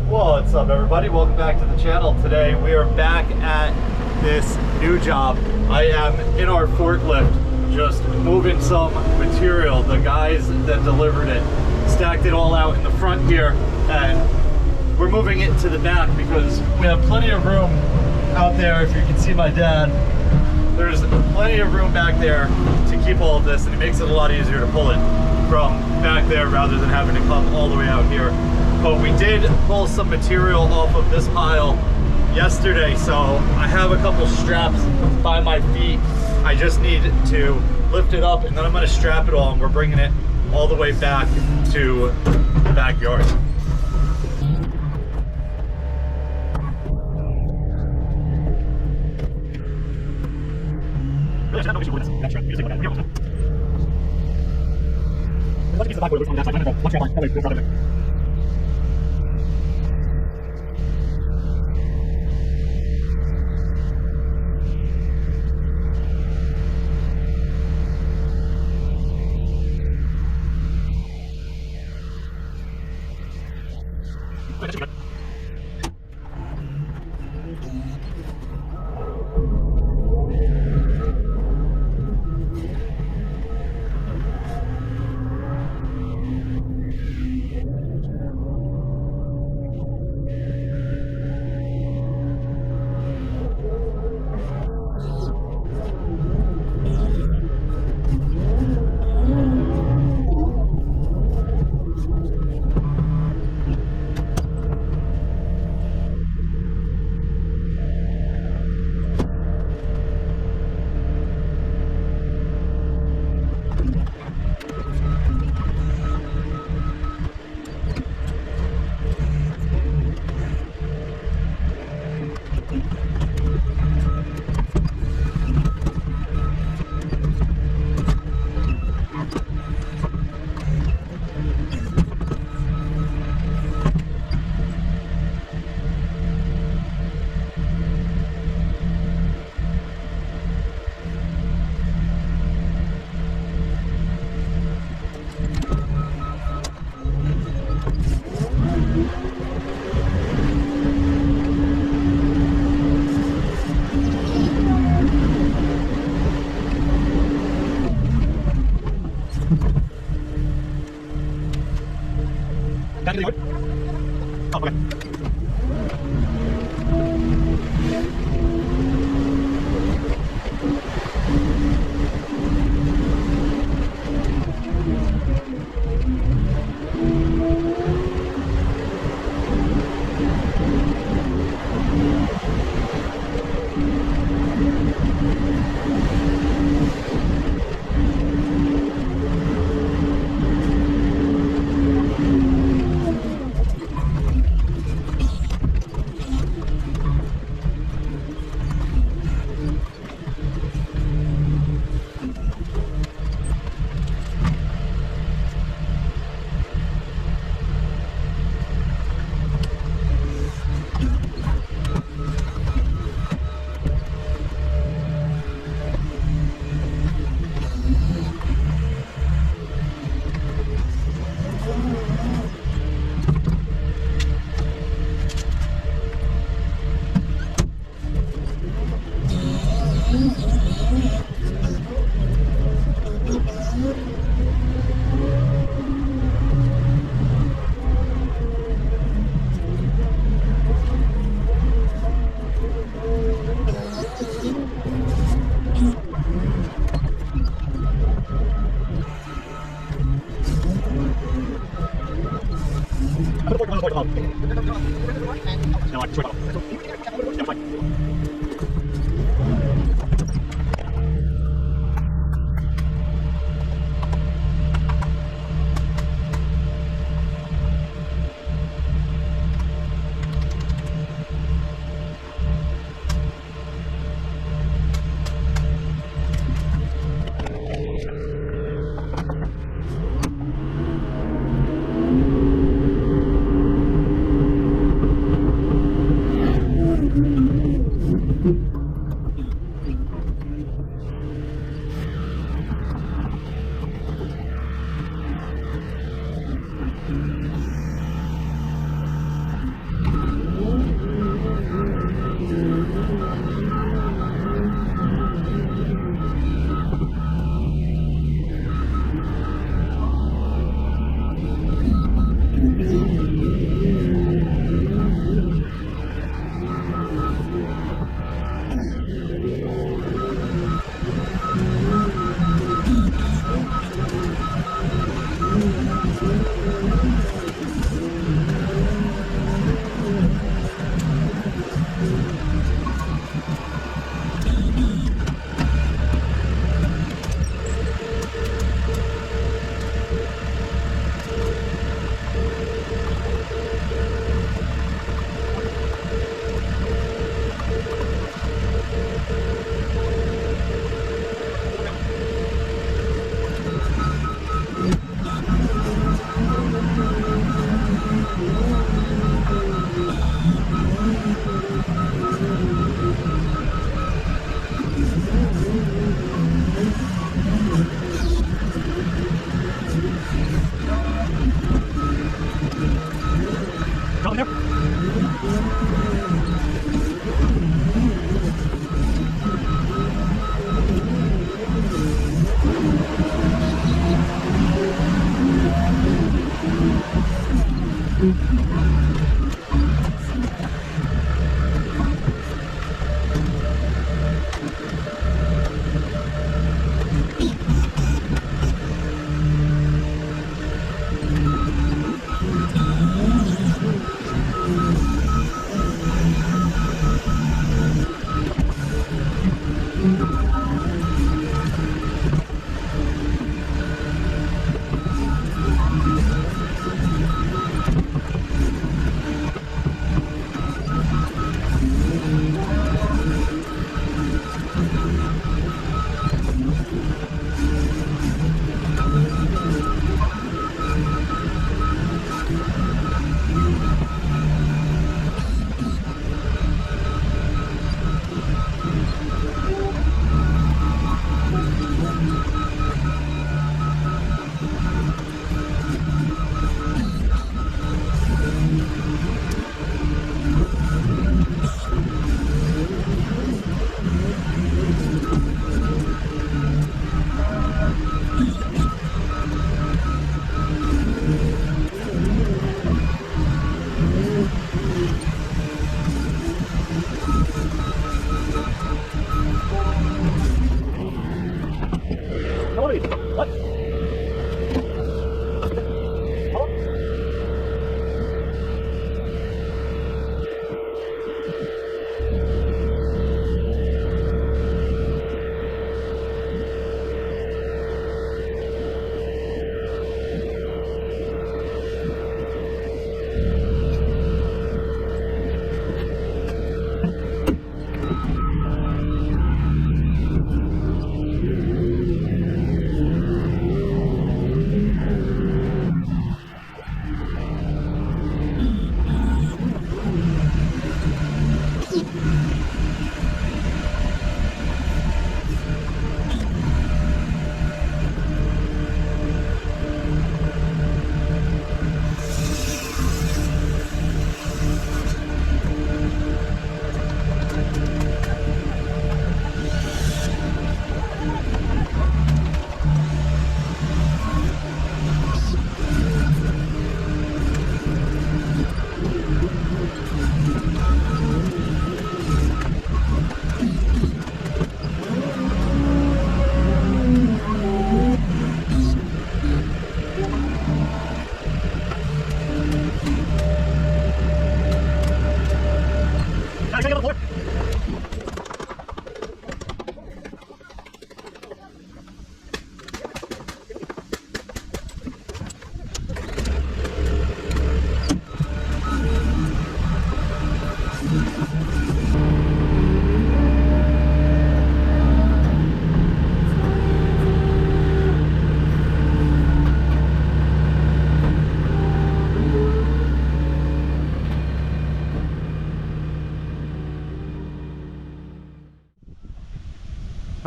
What's up, everybody? Welcome back to the channel. Today we are back at this new job. I am in our forklift just moving some material. The guys that delivered it stacked it all out in the front here, and we're moving it to the back because we have plenty of room out there. If you can see my dad, there's plenty of room back there to keep all of this, and it makes it a lot easier to pull it from back there rather than having to come all the way out here. But we did pull some material off of this pile yesterday, so I have a couple straps by my feet. I just need to lift it up, and then I'm going to strap it all, and we're bringing it all the way back to the backyard.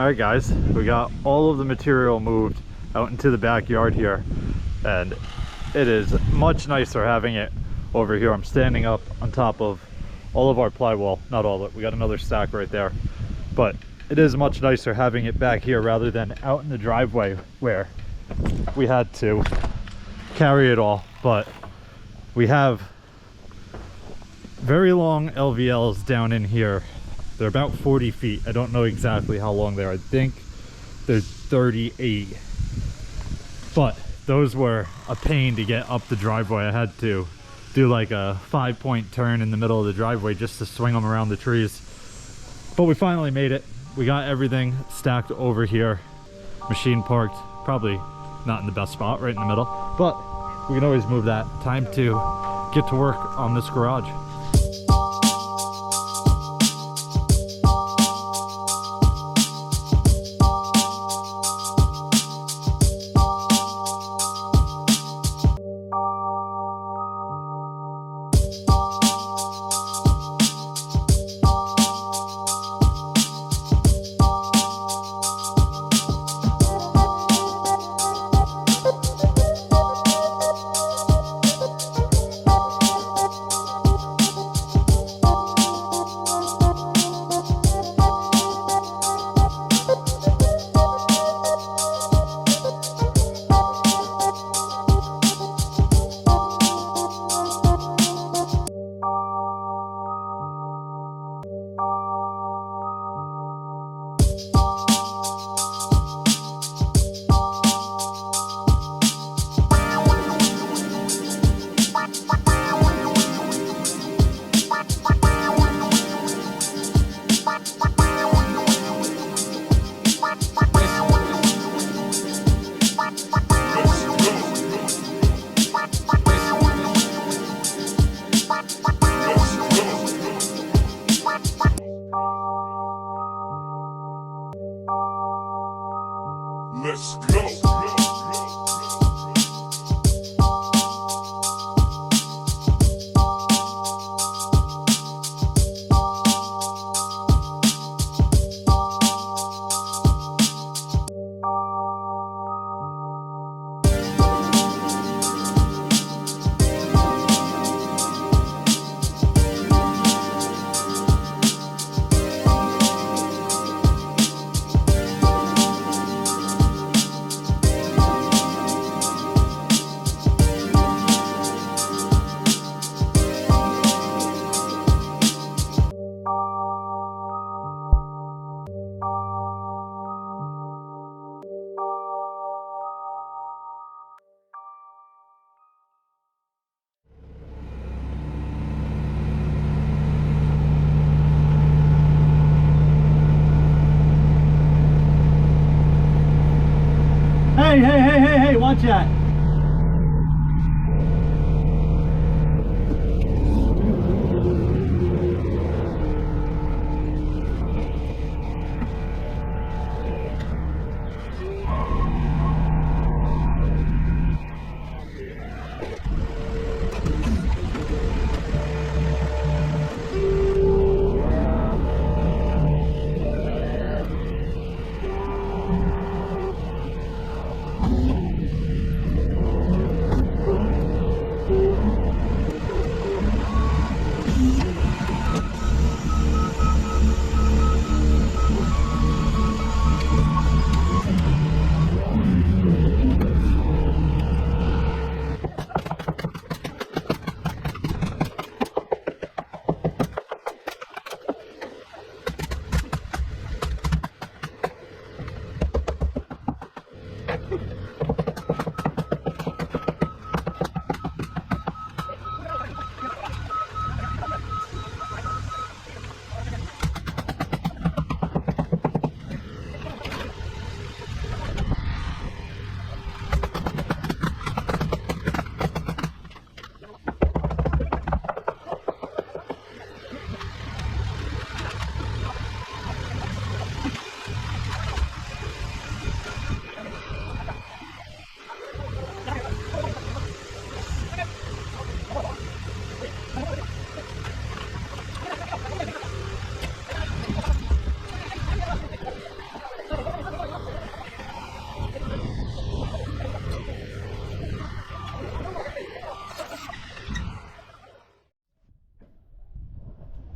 Alright guys, we got all of the material moved out into the backyard here, and it is much nicer having it over here. I'm standing up on top of all of our plywall, not all of it, we got another stack right there, but it is much nicer having it back here rather than out in the driveway where we had to carry it all. But we have very long LVLs down in here. They're about 40 feet. I don't know exactly how long they are. I think they're 38. But those were a pain to get up the driveway. I had to do like a 5-point turn in the middle of the driveway just to swing them around the trees. But we finally made it. We got everything stacked over here. Machine parked, probably not in the best spot, right in the middle. But we can always move that. Time to get to work on this garage. launch at?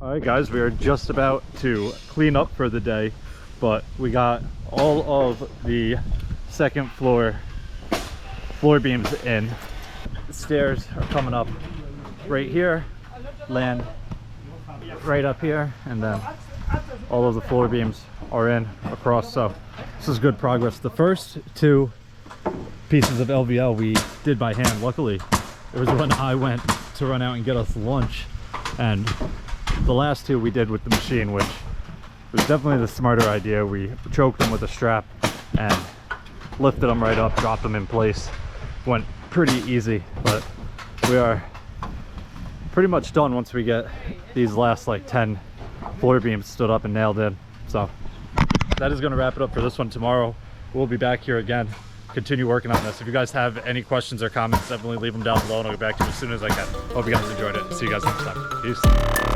All right guys, we are just about to clean up for the day, but we got all of the second floor beams in. The stairs are coming up right here, land right up here, and then all of the floor beams are in across, so this is good progress. The first two pieces of LVL we did by hand. Luckily, it was when I went to run out and get us lunch, and the last two we did with the machine, which was definitely the smarter idea. We choked them with a strap and lifted them right up, dropped them in place. Went pretty easy, but we are pretty much done once we get these last like 10 floor beams stood up and nailed in. So that is going to wrap it up for this one. Tomorrow we'll be back here again, continue working on this. If you guys have any questions or comments, definitely leave them down below and I'll get back to you as soon as I can. Hope you guys enjoyed it. See you guys next time. Peace.